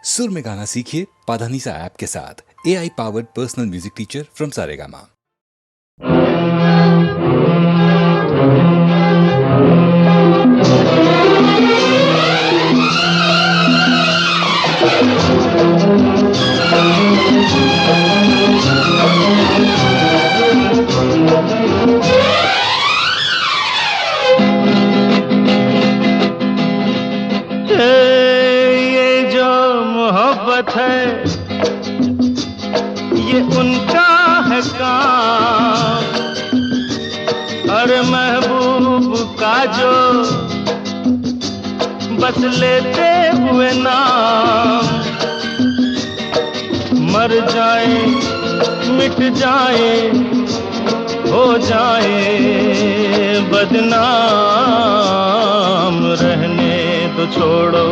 सुर में गाना सीखिए पाधानीसा ऐप के साथ। AI powered personal music teacher from Saregama. है ये उनका है काम, अरे महबूब का जो बस लेते हुए नाम, मर जाए मिट जाए हो जाए बदनाम, रहने तो छोड़ो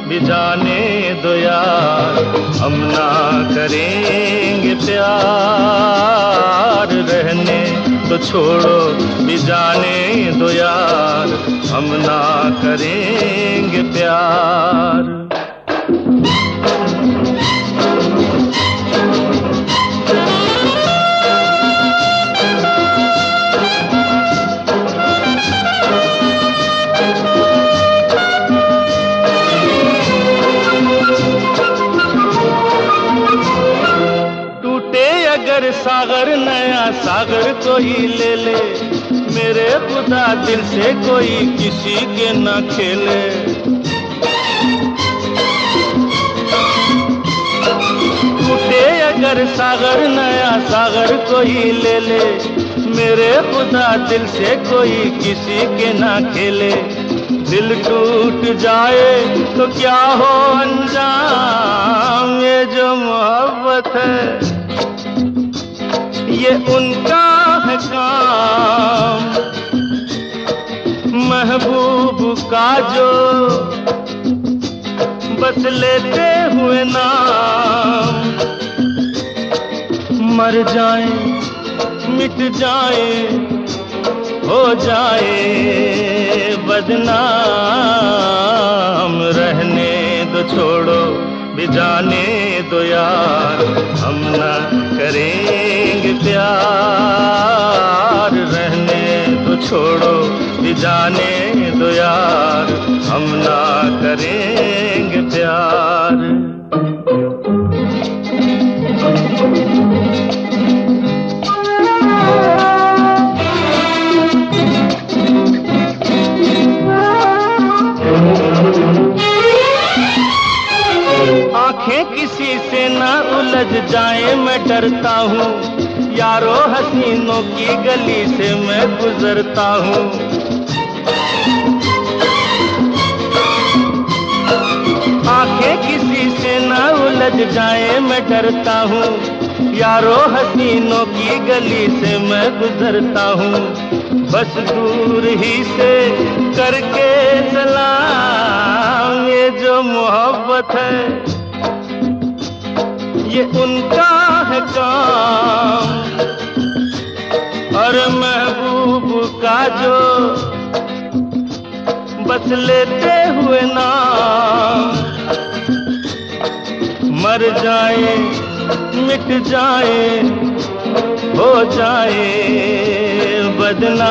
भी जाने दो यार, हम ना करेंगे प्यार, रहने तो छोड़ो भी जाने दो यार, हम ना करेंगे प्यार। सागर नया सागर कोई ले ले, मेरे खुदा दिल से कोई किसी के न खेले। टूटे अगर सागर नया सागर कोई ले ले, मेरे खुदा दिल से कोई किसी के न खेले। दिल टूट जाए तो क्या हो अंजाम, ये जो मोहब्बत है ये उनका है काम, महबूब का जो बस लेते हुए नाम, मर जाए मिट जाए हो जाए बदनाम, रहने दो छोड़ो भी जाने दो यार, हम ना करेंगे प्यार, रहने तो छोड़ो भी जाने दो यार, हम ना करेंगे प्यार। आंखें किसी से ना उलझ जाए मैं डरता हूँ, यारो हसीनों की गली से मैं गुजरता हूँ। आंखें किसी से ना उलझ जाए मैं डरता हूँ, यारो हसीनों की गली से मैं गुजरता हूँ। बस दूर ही से करके सलाम, ये जो मोहब्बत है ये उनका है काम, और महबूब का जो बस लेते हुए नाम, मर जाए मिट जाए हो जाए बदनाम,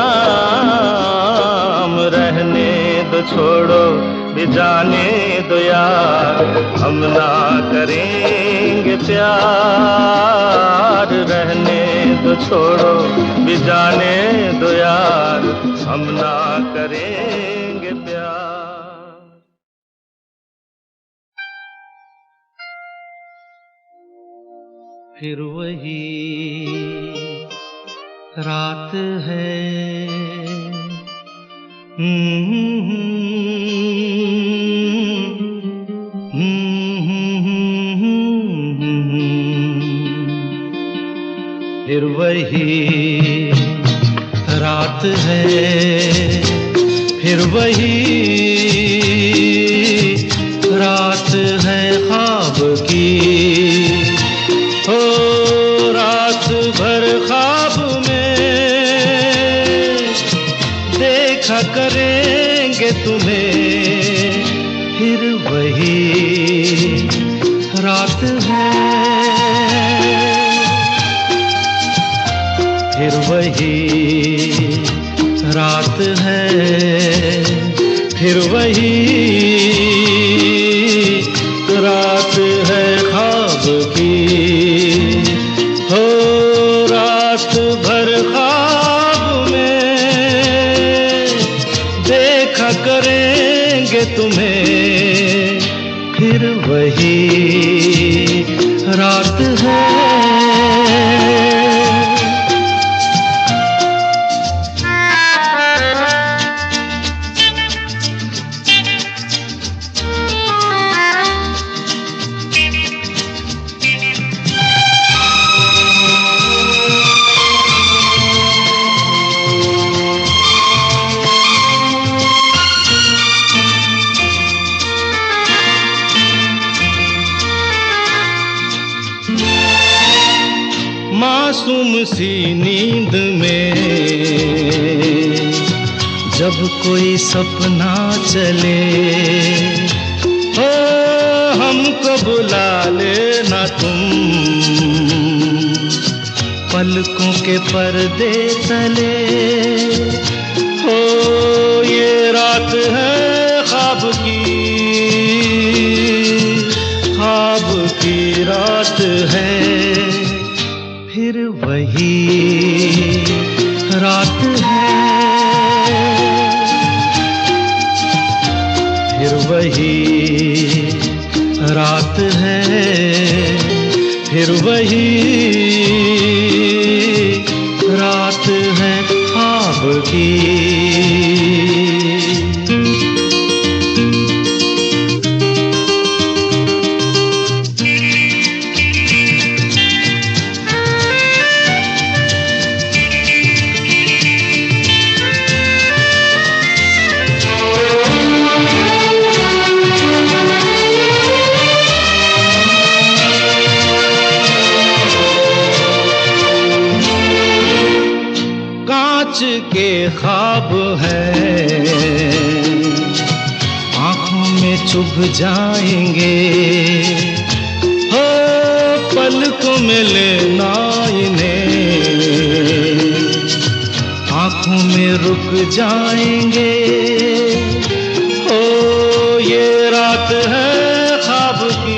रहने दो छोड़ो भी जाने दो यार, हम ना करेंगे प्यार, रहने दो छोड़ो भी जाने दो यार, हम ना करेंगे प्यार। फिर वही रात है, फिर वही रात है, फिर वही रात है ख्वाब की, हो रात भर ख्वाब में देखा करेंगे तुम्हें, फिर वही रात है, फिर वही रात है, फिर वही रात है ख्वाब की। हो रात भर ख्वाब में देखा करेंगे तुम्हें, फिर वही रात है। मासूम सी नींद में जब कोई सपना चले, हो हमको बुला लेना तुम पलकों के पर्दे तले। हो ये रात है ख्वाब की रात है, फिर वही रात है, फिर वही रात है, फिर वही रात है ख्वाब की। के ख्वाब है आँखों में चुभ जाएंगे, हो पलकों में लेना इन्हें आँखों में रुक जाएंगे। हो ये रात है ख्वाब की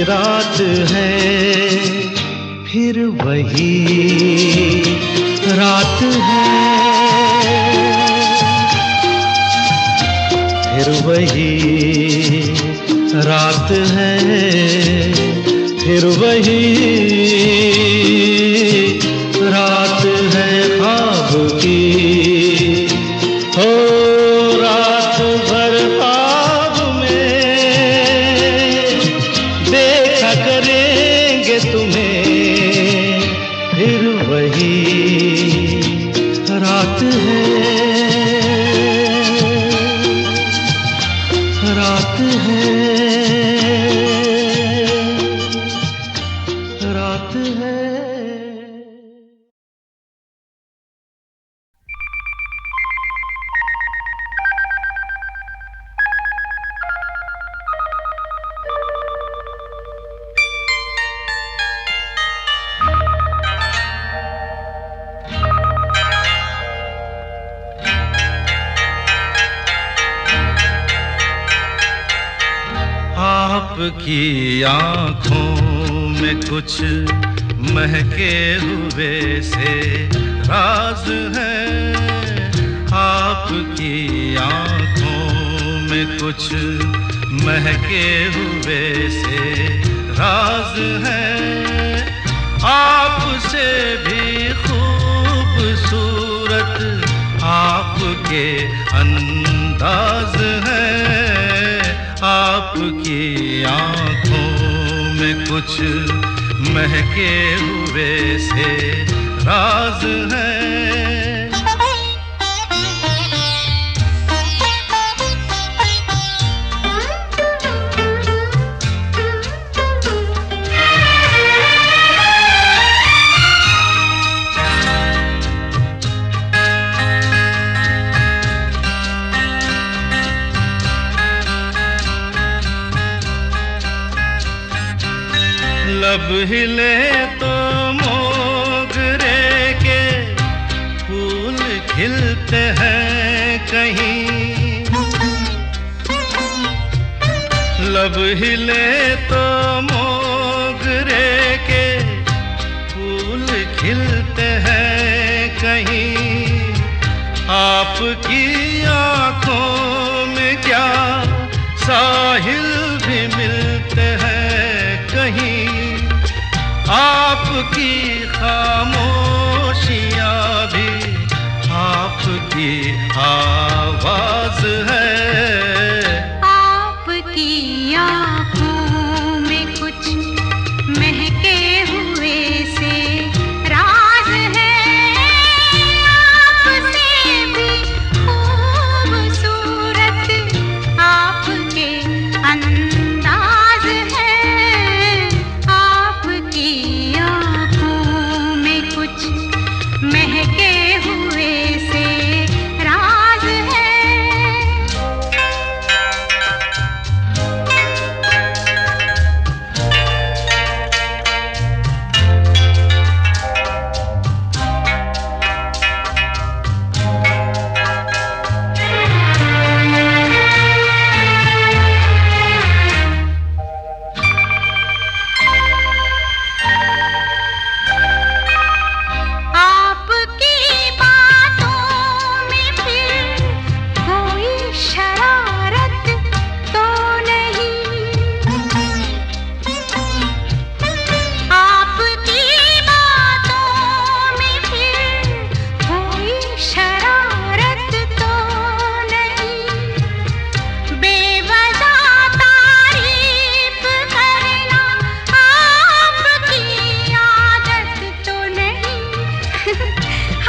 रात है, फिर वही रात है, फिर वही रात है, फिर वही रात है ख्वाब की। हो रात भर ख्वाब में देखा करेंगे तुम्हें, फिर वही रात है, रात है, रात है। आपकी आँखों में कुछ महके हुए से राज है, आपकी आँखों में कुछ महके हुए से राज है। आपसे भी खूबसूरत आपके अंदाज है, आपकी आँखों में कुछ महके हुए से राज है। लब हिले तो मोगरे के फूल खिलते हैं कहीं, लब हिले तो मोगरे के फूल खिलते हैं कहीं। आपकी आंखों में क्या साहिल भी मिलते हैं कहीं, आपकी खामोशियाँ भी आपकी आवाज है। आपकी आँखों में कुछ महके हुए से राज है, आपसे भी खूबसूरत आपके अंदाज है। आपकी आँखों में कुछ महके हुए से राज है। आपकी बातों में फिर कोई शरारत तो नहीं, आपकी बातों में फिर कोई शरारत तो नहीं। बेवजह तारीफ करना आपकी आदत तो नहीं,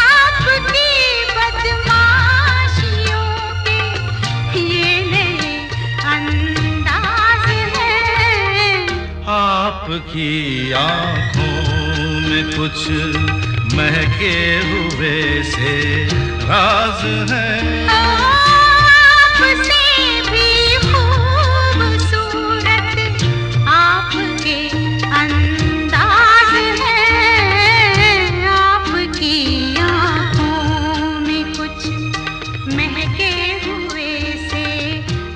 आपकी बदमाशियों के ये नए अंदाज हैं। आपकी आंखों में कुछ महके हुए से राज है। आपसे भी खूबसूरत आपके अंदाज है। आपकी आँखों में कुछ महके हुए से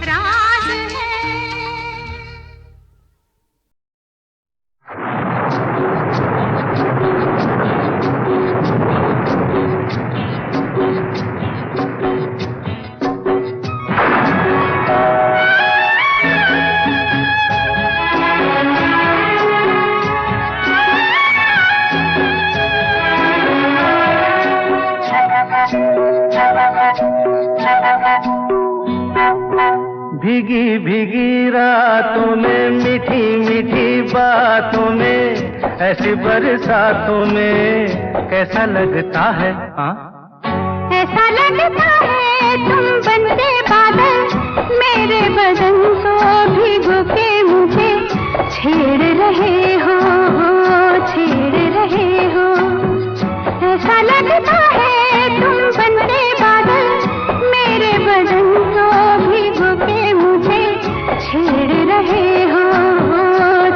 राज है। भीगी भीगी रातों में मीठी मीठी बातों में ऐसी बरसातों में कैसा लगता है? हाँ, ऐसा लगता है तुम बनते बादल मेरे बदन को भिगो के मुझे छेड़ रहे हो, छेड़ रहे हो। ऐसा लगता है तुम बनते बादल मेरे बदन को भिगो के मुझे छेड़ रहे हो,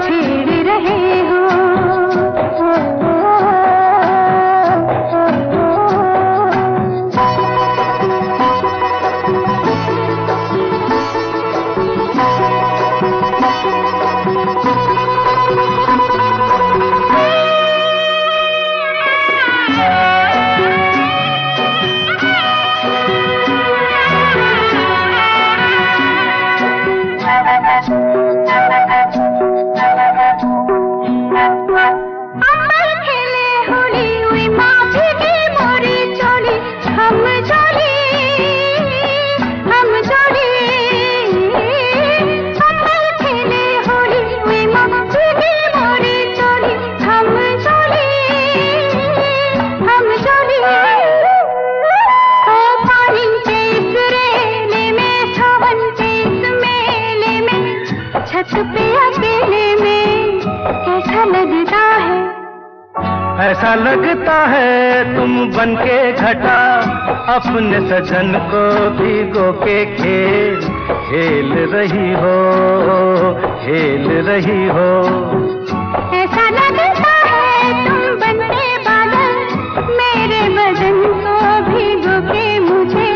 छेड़ रहे हो। अमर खेले होली हुई माँ भीगी मोरी चोली, हम जोड़ी, हम जोड़ी। अमर खेले होली हुई माँ भीगी मोरी चोली, हम जोड़ी, हम जोड़ी। ओ पानी के इस रेले में, सावन के इस मेले में, छत पे अकेले में कैसा लगता है? ऐसा लगता है तुम बनके घटा अपने सजन को भिगो के खेल खेल रही हो, खेल रही हो। ऐसा लगता है तुम बनते बादल मेरे बदन को भिगो के मुझे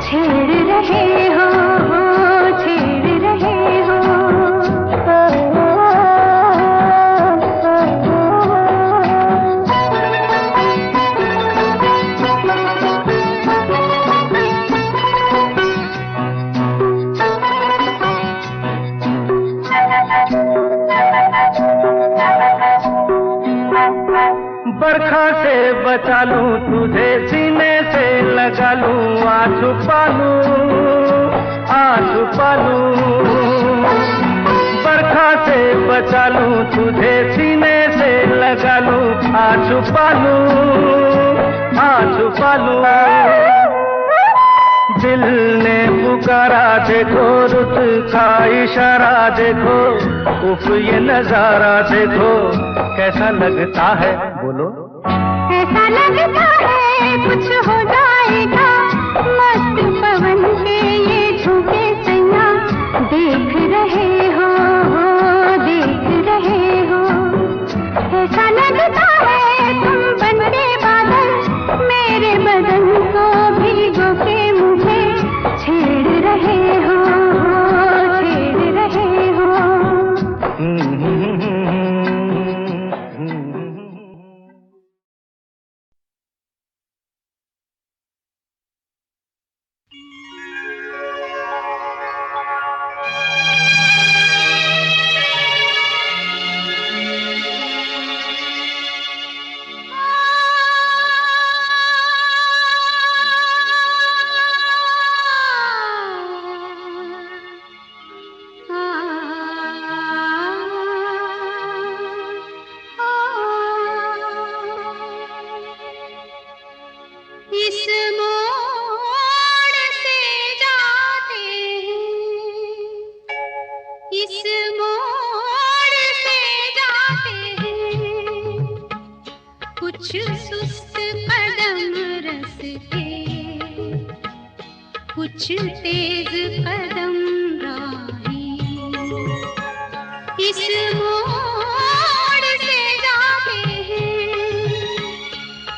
छेड़ रहे हो, छेड़ रहे हो। बरखा से बचा लूं तुझे, सीने से लगा लूं, आ छुपा लूं, आ छुपा लूं। बरखा से बचा लूं तुझे, सीने से लगा लूं, आ छुपा लूं, आ छुपा लूं। दिल ने पुकारा देखो, रुत का इशारा देखो, उफ ये नजारा देखो, कैसा लगता है बोलो। ऐसा लगता है कुछ हो जाएगा, मस्त पवन के ये झोंके सैया देख रहे हो, देख रहे हो। ऐसा लगता है तुम बनते बादल मेरे बदन को भिगो के मुझे छेड़ रहे हो, छेड़ रहे हो। इस मोड़ से जाते हैं, इस मोड़ से जाते हैं, कुछ सुस्त कदम रस्ते, कुछ तेज कदम राही। इस मोड़ से जाते हैं,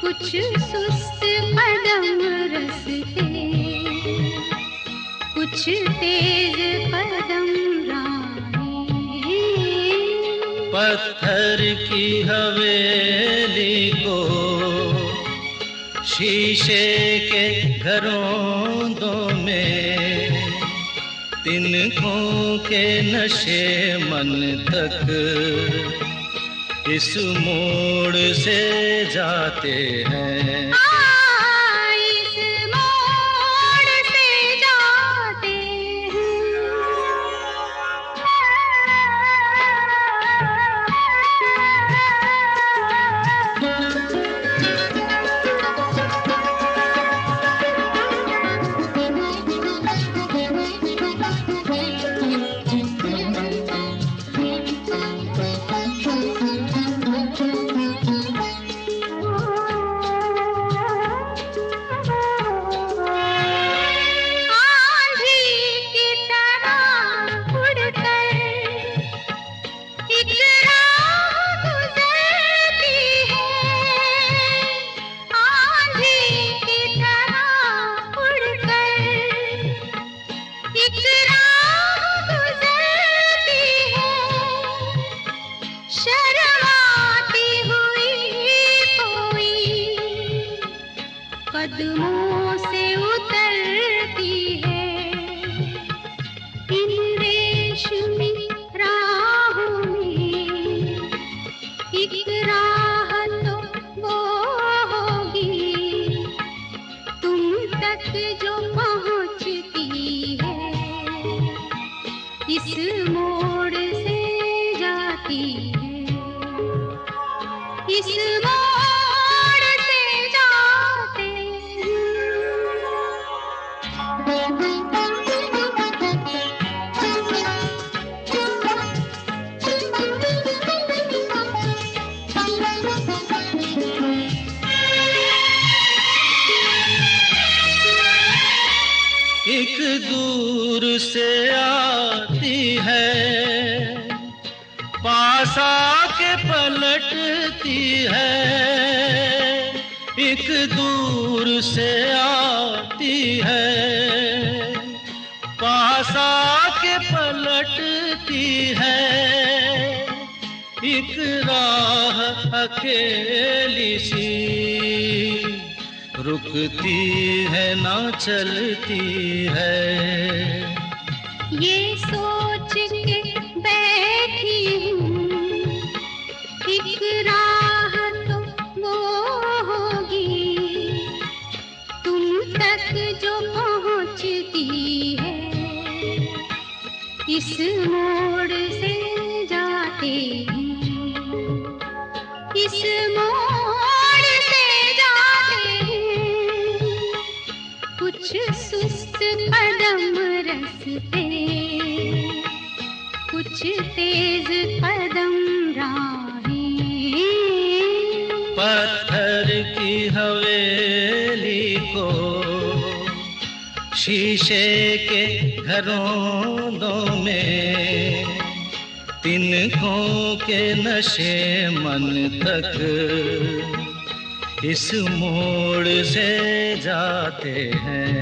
कुछ सुस्त कदम रस्ते, कुछ तेज कदम राही। पत्थर की हवेली को शीशे के घरों में, तिनकों के नशे मन तक इस मोड़ से जाते हैं। इस मोड़ से जाते कदमों से उतरती है इन रेशमी राहों में, एक राह तो वो होगी तुम तक जो पहुंचती है, इस मोड़ से जाती है, इस मोड़ से जाते एक दूर से आती है, पास आके पलट चलती है, एक दूर से आती है, पास आके पलटती है, एक राह अकेली सी, रुकती है ना चलती है। ये सोच के बैठी हूँ, एक राह तो वो होगी, तुम तक जो पहुँचती है, इस मोड़ से जाते हैं, इस मोड़ से जाते हैं, कुछ सुस्त कदम रस्ते, कुछ तेज कदम राहें। पत्थर की हवेली को शीशे के घरों में, तिनकों के नशे मन तक इस मोड़ से जाते हैं।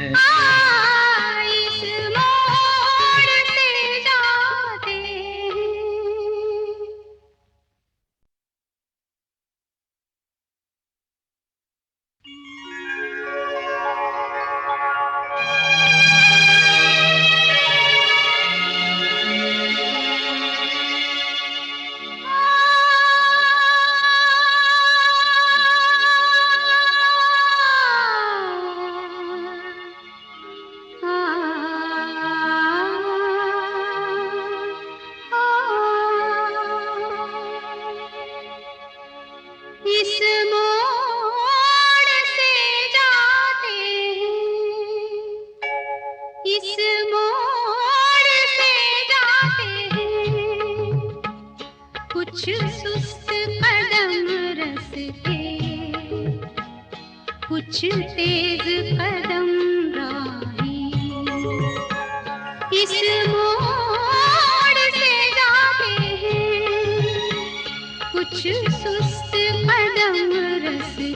इस मोड़ से जाते हैं। इस मोड़ से जाते हैं, इस मोड़ से जाते हैं, कुछ सुस्त कदम रस्ते, कुछ तेज कदम राहें। इस मोड़ से जाते हैं, कुछ सुस्त कदम रस्ते,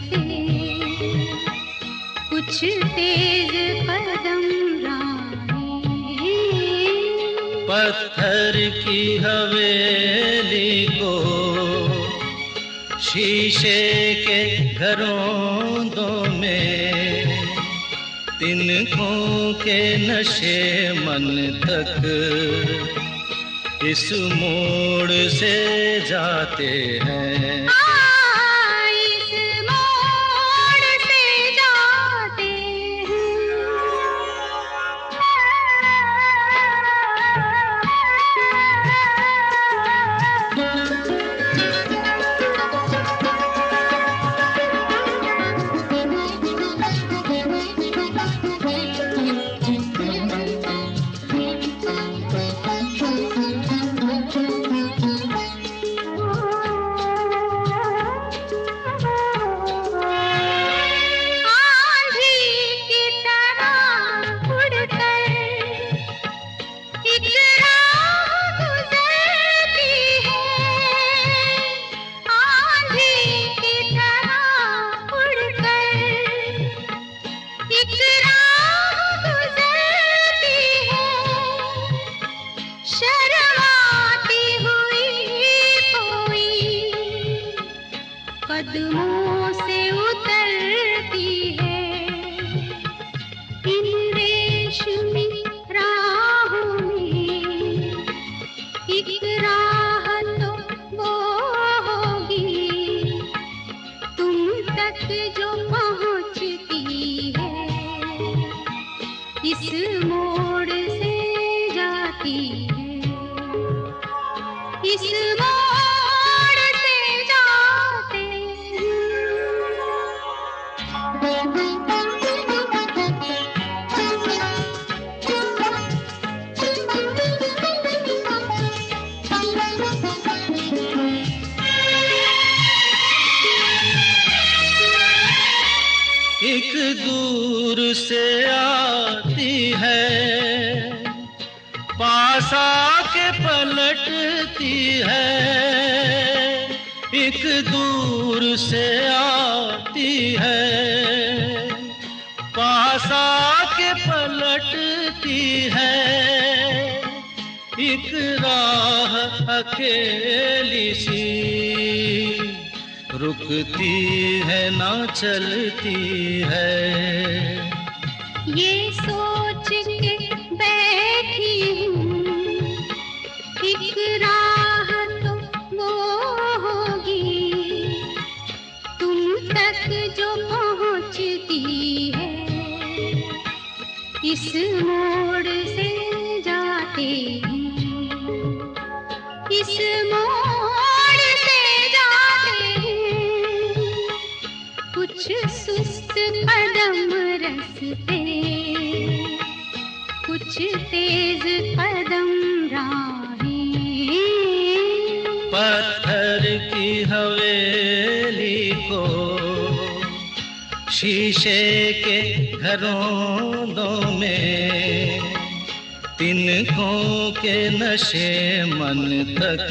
कुछ तेज कदम राहें। पत्थर की हवेली को शीशे के घरों में, तिनकों के नशे मन तक इस मोड़ से जाते हैं। इस मोड़ से जाते कदमों से उतरती है, इन रेशमी राहों में, एक राह तो वो होगी, तुम तक जो पहुँचती है, इस मोड़ से जाती है, इस मोड़ से जाते एक दूर से आती है, पास आके पलटती है, एक दूर से आती है, पास आके पलटती है। एक राह अकेली सी, रुकती है ना चलती है। ये सोच के बैठी हूँ, एक राह तो वो होगी तुम तक जो पहुँचती है। इस मोड़ से जाते हैं, इस मोड़ से जाते हैं, कुछ सुस्त कदम रस्ते, कुछ तेज कदम राहें। पत्थर की हवेली को शीशे के घरों में, तिनकों के नशे मन तक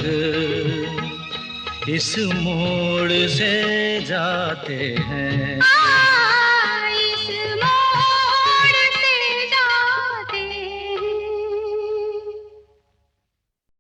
इस मोड़ से जाते हैं।